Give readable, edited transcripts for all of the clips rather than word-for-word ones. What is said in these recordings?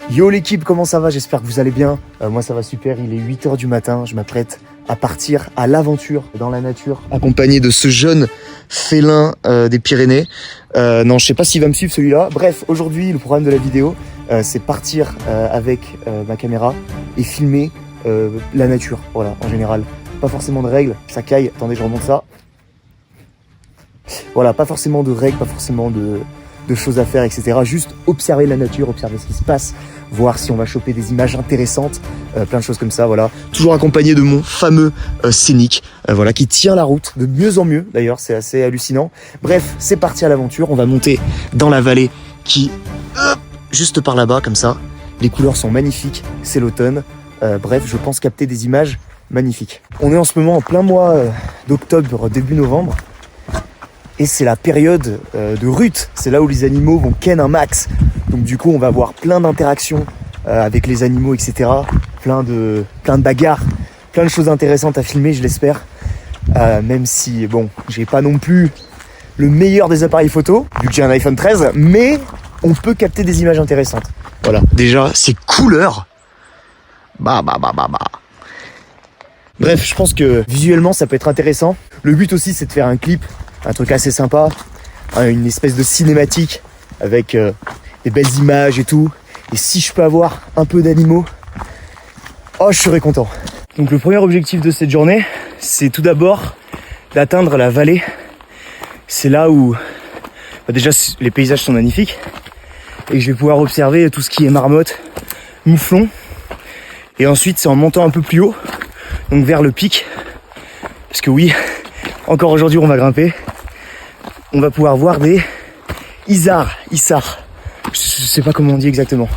Yo l'équipe, comment ça va? J'espère que vous allez bien. Moi ça va super, il est 8 h du matin, je m'apprête à partir à l'aventure dans la nature, accompagné de ce jeune félin des Pyrénées. Non, je sais pas s'il va me suivre celui-là. Bref, aujourd'hui le programme de la vidéo, c'est partir avec ma caméra et filmer la nature, voilà, en général. Pas forcément de règles, ça caille, attendez je remonte ça. Voilà, pas forcément de règles, pas forcément de choses à faire, etc. Juste observer la nature, observer ce qui se passe, voir si on va choper des images intéressantes, plein de choses comme ça, voilà. Toujours accompagné de mon fameux scénic, voilà, qui tient la route de mieux en mieux, d'ailleurs, c'est assez hallucinant. Bref, c'est parti à l'aventure, on va monter dans la vallée qui, juste par là-bas, comme ça. Les couleurs sont magnifiques, c'est l'automne. Bref, je pense capter des images magnifiques. On est en ce moment en plein mois d'octobre, début novembre. Et c'est la période de rut, c'est là où les animaux vont ken un max. Donc du coup on va avoir plein d'interactions avec les animaux, etc. Plein de bagarres, plein de choses intéressantes à filmer, je l'espère. Même si bon, j'ai pas non plus le meilleur des appareils photo, vu que j'ai un iPhone 13, mais on peut capter des images intéressantes. Voilà, déjà ces couleurs. Bref, je pense que visuellement ça peut être intéressant. Le but aussi c'est de faire un clip, un truc assez sympa, une espèce de cinématique avec des belles images et tout. Et si je peux avoir un peu d'animaux, oh je serais content. Donc le premier objectif de cette journée, c'est tout d'abord d'atteindre la vallée. C'est là où déjà les paysages sont magnifiques et je vais pouvoir observer tout ce qui est marmotte, mouflon. Et ensuite c'est en montant un peu plus haut, donc vers le pic, parce que oui, encore aujourd'hui on va grimper. On va pouvoir voir des isards. Je sais pas comment on dit exactement.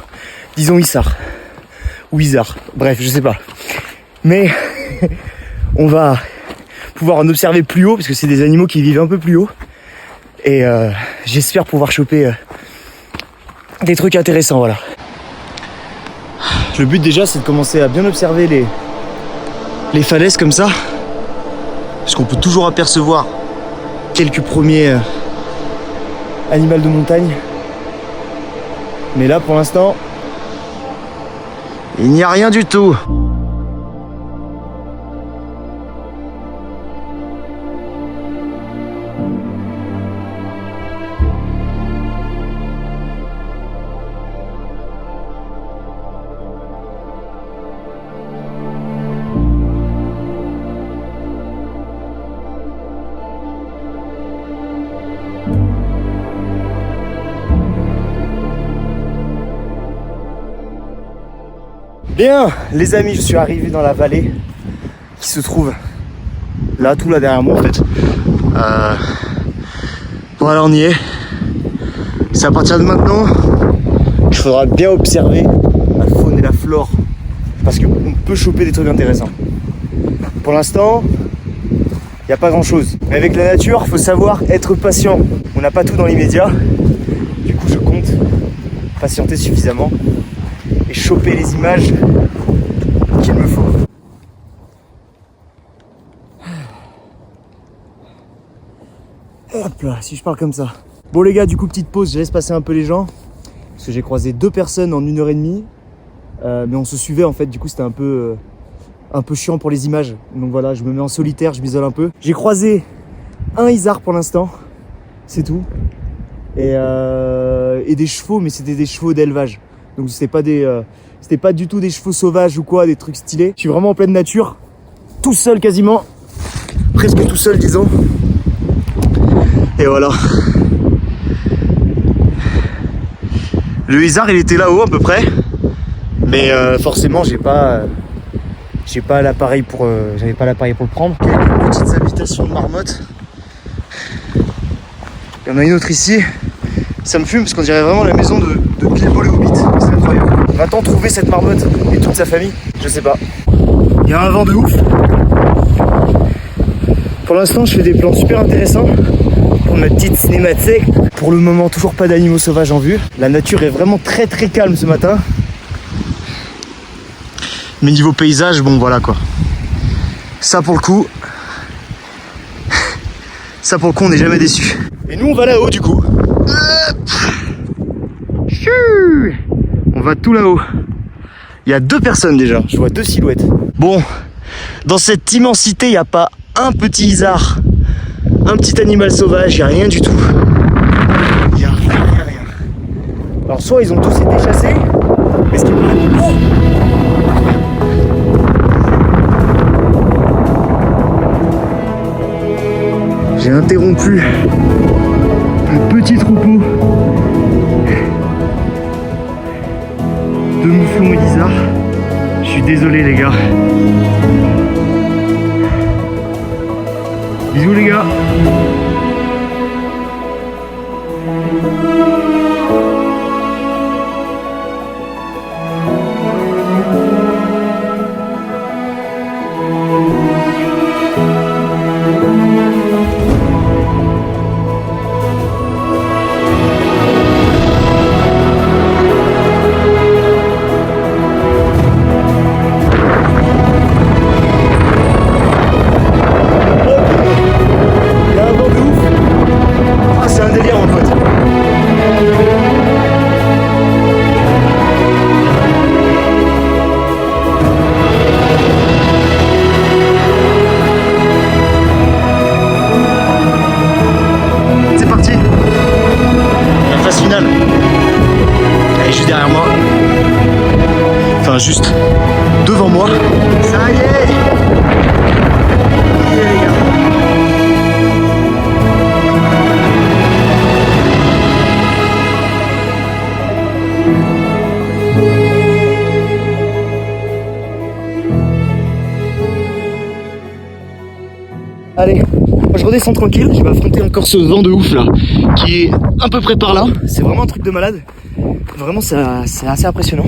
Disons isards. Ou isards. Bref, je sais pas. Mais on va pouvoir en observer plus haut, parce que c'est des animaux qui vivent un peu plus haut. Et j'espère pouvoir choper des trucs intéressants, voilà. Le but déjà, c'est de commencer à bien observer les falaises comme ça. Parce qu'on peut toujours apercevoir quelques premiers animaux de montagne. Mais là, pour l'instant, il n'y a rien du tout. Bien, les amis, je suis arrivé dans la vallée qui se trouve là, tout là derrière moi en fait. Voilà, on y est. C'est à partir de maintenant qu'il faudra bien observer la faune et la flore, parce qu'on peut choper des trucs intéressants. Pour l'instant, il n'y a pas grand chose. Mais avec la nature, il faut savoir être patient. On n'a pas tout dans l'immédiat. Du coup, je compte patienter suffisamment et choper les images qu'il me faut. Hop là, si je parle comme ça. Bon les gars, du coup petite pause, je laisse passer un peu les gens, parce que j'ai croisé 2 personnes en 1h30, mais on se suivait en fait, du coup c'était un peu chiant pour les images. Donc voilà, je me mets en solitaire, je m'isole un peu. J'ai croisé un isard pour l'instant, c'est tout, et des chevaux, mais c'était des chevaux d'élevage. Donc c'était pas du tout des chevaux sauvages ou quoi, des trucs stylés. Je suis vraiment en pleine nature, tout seul quasiment, presque tout seul disons. Et voilà. Le isard il était là-haut à peu près, mais forcément j'avais pas l'appareil pour le prendre. Quelques petites habitations de marmottes. Il y en a une autre ici. Ça me fume parce qu'on dirait vraiment la maison de Bilbo le Hobbit. C'est incroyable. Va-t-on trouver cette marmotte et toute sa famille? Je sais pas. Il y a un vent de ouf. Pour l'instant, je fais des plans super intéressants pour ma petite cinématique. Pour le moment, toujours pas d'animaux sauvages en vue. La nature est vraiment très très calme ce matin. Mais niveau paysage, bon voilà quoi. Ça pour le coup, on n'est jamais déçu. Et nous on va là-haut du coup. On va tout là-haut. Il y a 2 personnes déjà, je vois 2 silhouettes. Bon, dans cette immensité, il n'y a pas un petit isard, un petit animal sauvage, il n'y a rien du tout. Il n'y a rien. Alors soit ils ont tous été chassés, mais ce qui est pas... J'ai interrompu un petit troupeau de mouflons et d'isards. Je suis désolé les gars. Bisous les gars. Juste devant moi. Ça y est. Allez, je redescends tranquille, je vais affronter encore ce vent de ouf là, qui est à peu près par là. C'est vraiment un truc de malade. Vraiment, c'est assez impressionnant.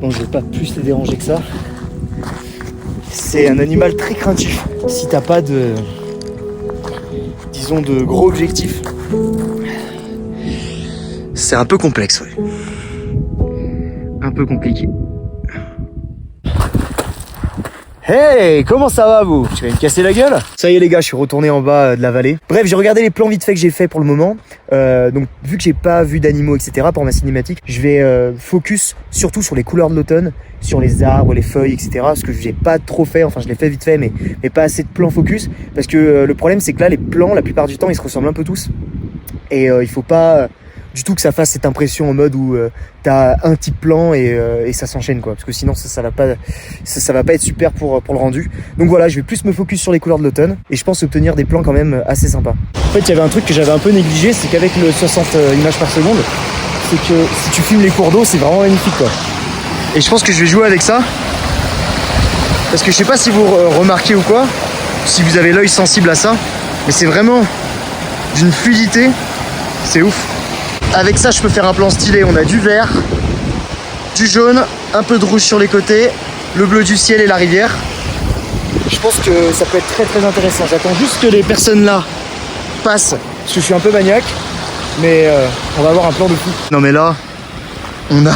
Bon, je vais pas plus les déranger que ça. C'est un animal très craintif. Si t'as pas de, disons, de gros objectifs, c'est un peu complexe, ouais. Un peu compliqué. Hey, comment ça va vous? Tu vas me casser la gueule? Ça y est les gars, je suis retourné en bas de la vallée. Bref, j'ai regardé les plans vite fait que j'ai fait pour le moment. Donc vu que j'ai pas vu d'animaux, etc. pour ma cinématique, je vais focus surtout sur les couleurs de l'automne, sur les arbres, les feuilles, etc. Parce que j'ai pas trop fait, enfin je l'ai fait vite fait, mais pas assez de plans focus. Parce que le problème c'est que là, les plans, la plupart du temps, ils se ressemblent un peu tous. Et il faut pas du tout que ça fasse cette impression en mode où t'as un type plan et ça s'enchaîne quoi, parce que sinon ça va pas être super pour le rendu. Donc voilà, je vais plus me focus sur les couleurs de l'automne et je pense obtenir des plans quand même assez sympas. En fait, il y avait un truc que j'avais un peu négligé, c'est qu'avec le 60 images par seconde, c'est que si tu filmes les cours d'eau, c'est vraiment magnifique quoi. Et je pense que je vais jouer avec ça, parce que je sais pas si vous remarquez ou quoi, si vous avez l'œil sensible à ça, mais c'est vraiment d'une fluidité, c'est ouf. Avec ça, je peux faire un plan stylé. On a du vert, du jaune, un peu de rouge sur les côtés, le bleu du ciel et la rivière. Je pense que ça peut être très très intéressant. J'attends juste que les personnes là passent, parce que je suis un peu maniaque, mais on va avoir un plan de fou. Non mais là, on a,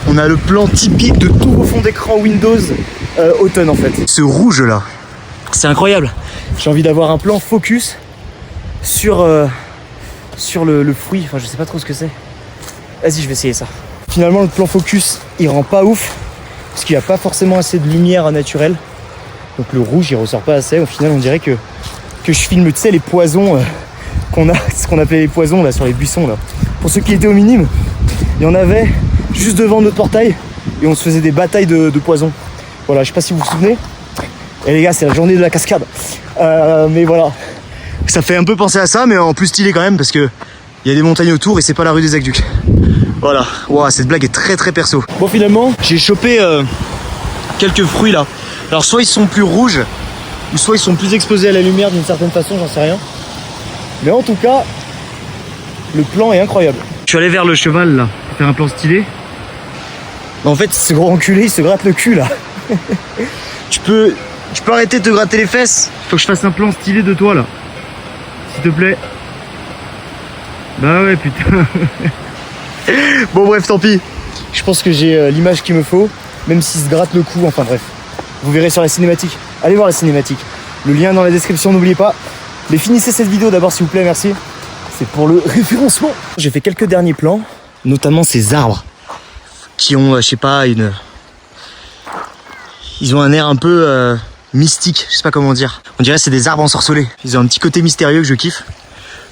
on a le plan typique de tout au fond d'écran Windows automne en fait. Ce rouge là, c'est incroyable. J'ai envie d'avoir un plan focus sur le fruit, enfin je sais pas trop ce que c'est. Vas-y, je vais essayer ça. Finalement le plan focus il rend pas ouf parce qu'il n'y a pas forcément assez de lumière naturelle. Donc le rouge il ressort pas assez. Au final on dirait que je filme, tu sais, les poisons qu'on a, ce qu'on appelait les poisons là sur les buissons là. Pour ceux qui étaient au minime, il y en avait juste devant notre portail et on se faisait des batailles de poisons. Voilà, je sais pas si vous vous souvenez. Et les gars, c'est la journée de la cascade. Mais voilà. Ça fait un peu penser à ça, mais en plus stylé quand même, parce que il y a des montagnes autour et c'est pas la rue des Aqueducs. Voilà, wow, cette blague est très très perso. Bon, finalement, j'ai chopé quelques fruits là. Alors soit ils sont plus rouges, ou soit ils sont plus exposés à la lumière d'une certaine façon, j'en sais rien. Mais en tout cas, le plan est incroyable. Je suis allé vers le cheval là, pour faire un plan stylé. En fait, ce gros enculé, il se gratte le cul là. Tu peux arrêter de te gratter les fesses? Faut que je fasse un plan stylé de toi là. S'il te plaît. Bah ouais, putain. Bon, bref, tant pis. Je pense que j'ai l'image qu'il me faut, même s'il se gratte le cou. Enfin, bref. Vous verrez sur la cinématique. Allez voir la cinématique. Le lien dans la description, n'oubliez pas. Mais finissez cette vidéo d'abord, s'il vous plaît, merci. C'est pour le référencement. J'ai fait quelques derniers plans, notamment ces arbres qui ont, je sais pas, ils ont un air un peu mystique, je sais pas comment dire. On dirait que c'est des arbres ensorcelés. Ils ont un petit côté mystérieux que je kiffe.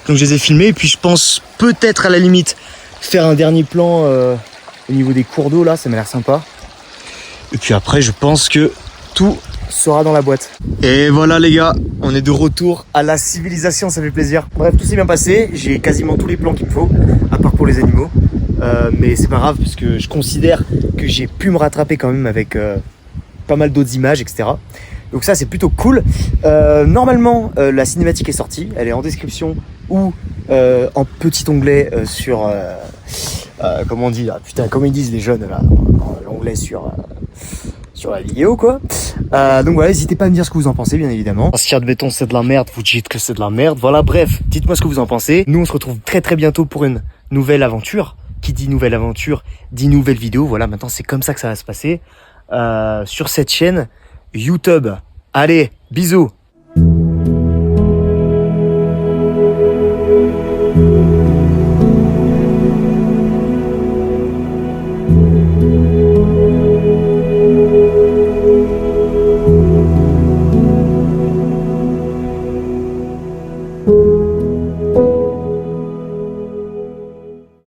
Donc je les ai filmés et puis je pense peut-être à la limite faire un dernier plan au niveau des cours d'eau là, ça m'a l'air sympa. Et puis après je pense que tout sera dans la boîte. Et voilà les gars, on est de retour à la civilisation, ça fait plaisir. Bref, tout s'est bien passé, j'ai quasiment tous les plans qu'il me faut, à part pour les animaux. Mais c'est pas grave parce que je considère que j'ai pu me rattraper quand même avec pas mal d'autres images, etc. Donc ça c'est plutôt cool. Normalement la cinématique est sortie, elle est en description ou en petit onglet sur comment on dit là, putain comment ils disent les jeunes là, l'onglet sur la vidéo quoi. Donc voilà, n'hésitez pas à me dire ce que vous en pensez bien évidemment. Si admettons c'est de la merde, vous dites que c'est de la merde. Voilà, bref, dites-moi ce que vous en pensez. Nous on se retrouve très très bientôt pour une nouvelle aventure. Qui dit nouvelle aventure dit nouvelle vidéo. Voilà, maintenant c'est comme ça que ça va se passer sur cette chaîne YouTube. Allez, bisous.